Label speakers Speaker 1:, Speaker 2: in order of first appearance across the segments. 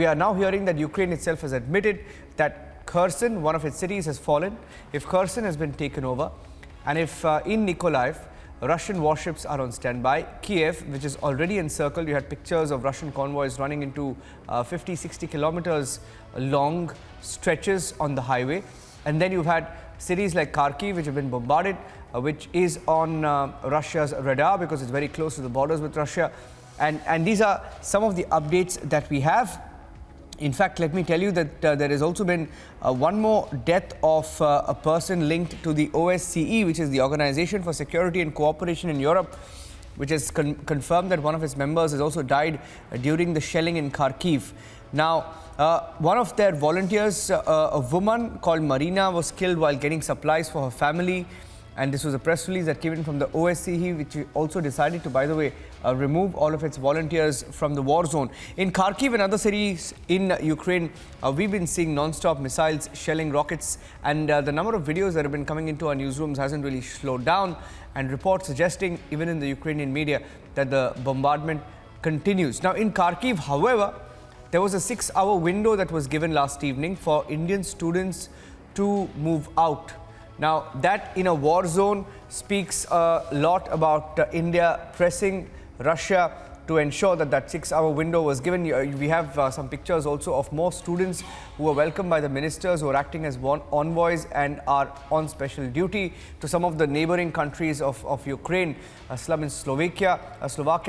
Speaker 1: We are now hearing that Ukraine itself has admitted that Kherson, one of its cities, has fallen. If Kherson has been taken over, and if in Nikolaev, Russian warships are on standby, Kiev, which is already encircled, you had pictures of Russian convoys running into 50, 60 kilometers long stretches on the highway. And then you've had cities like Kharkiv, which have been bombarded, which is on Russia's radar because it's very close to the borders with Russia. And these are some of the updates that we have. In fact, let me tell you that there has also been one more death of a person linked to the OSCE, which is the Organization for Security and Cooperation in Europe, which has confirmed that one of its members has also died during the shelling in Kharkiv. Now, one of their volunteers, a woman called Marina, was killed while getting supplies for her family. And this was a press release that came in from the OSCE, which also decided to, by the way, remove all of its volunteers from the war zone. In Kharkiv and other cities in Ukraine, we've been seeing non-stop missiles, shelling, rockets, and the number of videos that have been coming into our newsrooms hasn't really slowed down, and reports suggesting, even in the Ukrainian media, that the bombardment continues. Now, in Kharkiv, however, there was a 6-hour window that was given last evening for Indian students to move out. Now, that in a war zone speaks a lot about India pressing Russia to ensure that that 6-hour window was given. We have some pictures also of more students who were welcomed by the ministers who are acting as envoys and are on special duty to some of the neighboring countries of Ukraine, some in Slovakia,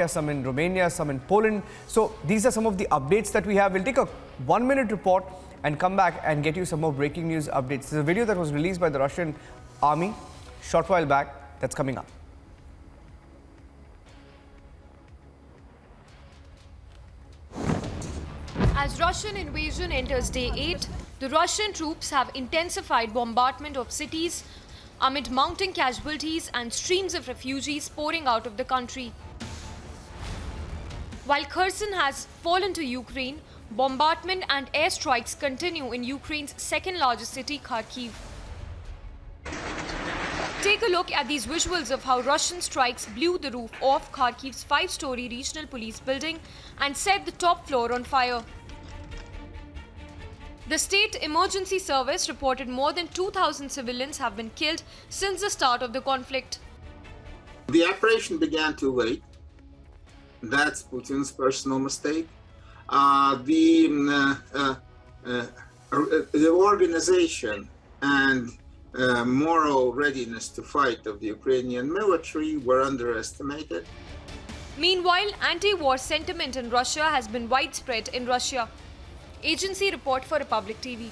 Speaker 1: some in Romania, some in Poland. So these are some of the updates that we have. We'll take a 1-minute report and come back and get you some more breaking news updates. This is a video that was released by the Russian army short while back that's coming up.
Speaker 2: As Russian invasion enters day 8, the Russian troops have intensified bombardment of cities amid mounting casualties and streams of refugees pouring out of the country. While Kherson has fallen to Ukraine, bombardment and airstrikes continue in Ukraine's second-largest city, Kharkiv. Take a look at these visuals of how Russian strikes blew the roof off Kharkiv's 5-story regional police building and set the top floor on fire. The State Emergency Service reported more than 2,000 civilians have been killed since the start of the conflict.
Speaker 3: The operation began too late. That's Putin's personal mistake. The organization and moral readiness to fight of the Ukrainian military were underestimated.
Speaker 2: Meanwhile, anti-war sentiment in Russia has been widespread in Russia. Agency report for Republic TV.